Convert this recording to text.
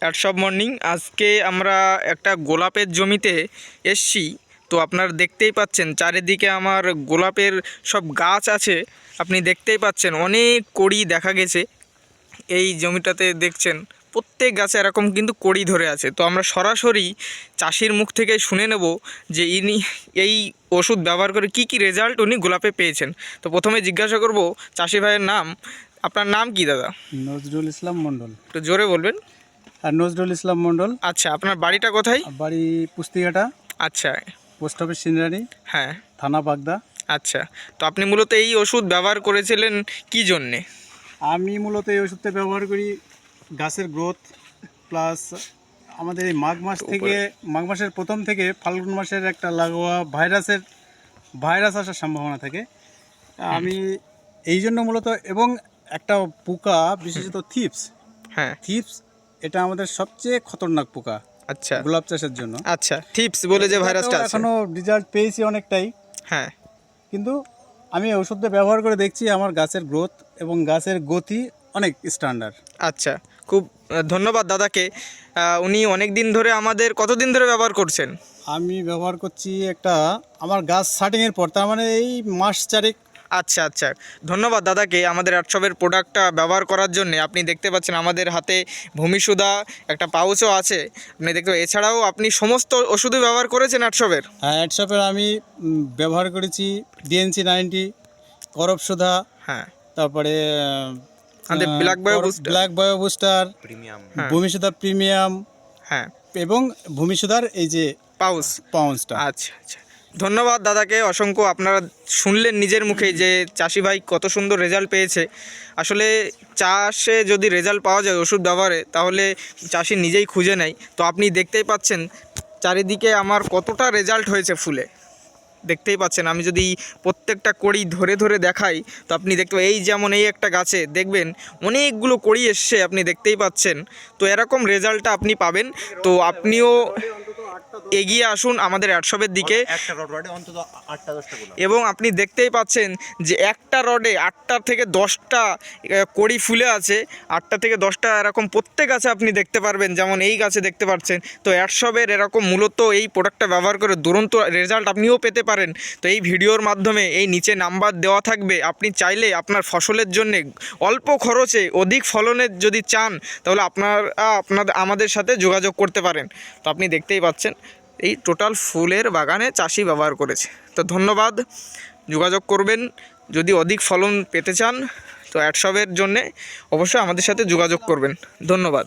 অ্যাডশপ morning. আজকে আমরা একটা গোলাপের জমিতে এসছি। তো আপনারা দেখতেই পাচ্ছেন চারিদিকে আমার গোলাপের সব গাছ আছে, আপনি দেখতেই পাচ্ছেন অনেক কড়ি দেখা গেছে। এই জমিটাতে দেখছেন প্রত্যেক গাছে এরকম কিন্তু কড়ি ধরে আছে। তো আমরা সরাসরি চাষির মুখ থেকে শুনে নেব যে ইনি এই ওষুধ ব্যবহার করে কি রেজাল্ট উনি গোলাপে পেয়েছেন। তো প্রথমে জিজ্ঞাসা করব চাষি ভাইয়ের নাম। আপনার নাম কি দাদা? নজরুল ইসলাম মণ্ডল। একটু জোরে বলবেন। আর নজরুল ইসলাম মণ্ডল। আচ্ছা, আপনার বাড়িটা কোথায়? বাড়ি পুস্তিঘাটা, আচ্ছা, পোস্ট অফিস সিনরানি, হ্যাঁ, থানা বাগদা। আচ্ছা। তো আপনি মূলত এই ওষুধ ব্যবহার করেছিলেন কি জন্যে? আমি মূলত এই ওষুধটা ব্যবহার করি গাছের গ্রোথ প্লাস আমাদের এই মাঘ মাসের প্রথম থেকে ফাল্গুন মাসের একটা লাগোয়া ভাইরাস আসার সম্ভাবনা থাকে। আমি এই জন্য মূলত, এবং একটা পোকা বিশেষত থিপস, হ্যাঁ, এটা আমাদের সবচেয়ে খতরনাক পোকা। আচ্ছা, গোলাপ চাষের জন্য। আচ্ছা, থিপস বলে যে ভাইরাসটা আছে। এখনো রেজাল্ট পেয়েছি অনেকটাই, হ্যাঁ, কিন্তু আমি ওষুধটা ব্যবহার করে দেখছি আমার গাছের গ্রোথ এবং গাছের গতি অনেক স্ট্যান্ডার্ড। আচ্ছা, খুব ধন্যবাদ দাদাকে। উনি অনেক দিন ধরে আমাদের, কতদিন ধরে ব্যবহার করছেন? আমি ব্যবহার করছি আমার গাছ স্টার্টিংয়ের পর, তার মানে এই মাস চারেক। আচ্ছা, আচ্ছা, ধন্যবাদ দাদাকে আমাদের অ্যাডশপের প্রোডাক্টটা ব্যবহার করার জন্য। আপনি দেখতে পাচ্ছেন আমাদের হাতে ভূমিসুধা একটা পাউচও আছে, আপনি দেখতে। এছাড়াও আপনি সমস্ত ওষুধই ব্যবহার করেছেন অ্যাডশপের? হ্যাঁ, অ্যাডশপের আমি ব্যবহার করেছি ডিএনসি 90, করপসুধা, হ্যাঁ, তারপরে আমাদের ব্ল্যাক বায়ো বুস্টার, প্রিমিয়াম, ভূমিসুধা প্রিমিয়াম, হ্যাঁ, এবং ভূমিসুধার এই যে পাউচটা। আচ্ছা, আচ্ছা, ধন্যবাদ দাদাকে অসংখ্য। আপনারা শুনলেন নিজের মুখেই যে চাষি ভাই কত সুন্দর রেজাল্ট পেয়েছে। আসলে চাষে যদি রেজাল্ট পাওয়া যায় ওষুধ ব্যবহারে, তাহলে চাষি নিজেই খুঁজে নেয়। তো আপনি দেখতেই পাচ্ছেন চারিদিকে আমার কতটা রেজাল্ট হয়েছে ফুলে, দেখতেই পাচ্ছেন। আমি যদি প্রত্যেকটা কড়ি ধরে ধরে দেখাই, তো আপনি দেখতে এই যেমন এই একটা গাছে দেখবেন অনেকগুলো কড়ি এসছে, আপনি দেখতেই পাচ্ছেন। তো এরকম রেজাল্টটা আপনি পাবেন। তো আপনিও এগিয়ে আসুন আমাদের অ্যাডশপের দিকে, এবং আপনি দেখতেই পাচ্ছেন যে একটা রডে 8টা থেকে 10টা কড়ি ফুলে আছে। 8টা থেকে 10টা এরকম প্রত্যেক গাছে আপনি দেখতে পারবেন, যেমন এই গাছে দেখতে পাচ্ছেন। তো অ্যাডশপের এরকম মূলত এই প্রোডাক্টটা ব্যবহার করে দুরন্ত রেজাল্ট আপনিও পেতে পারেন। তো এই ভিডিওর মাধ্যমে এই নিচে নাম্বার দেওয়া থাকবে, আপনি চাইলে আপনার ফসলের জন্য অল্প খরচে অধিক ফলনের যদি চান, তাহলে আমাদের সাথে যোগাযোগ করতে পারেন। তো আপনি দেখতেই পাচ্ছেন এই টোটাল ফুলের বাগানে চাষি ব্যবহার করেছে। তো ধন্যবাদ, যোগাযোগ করবেন যদি অধিক ফলন পেতে চান। তো অ্যাডশপের জন্যে অবশ্যই আমাদের সাথে যোগাযোগ করবেন। ধন্যবাদ।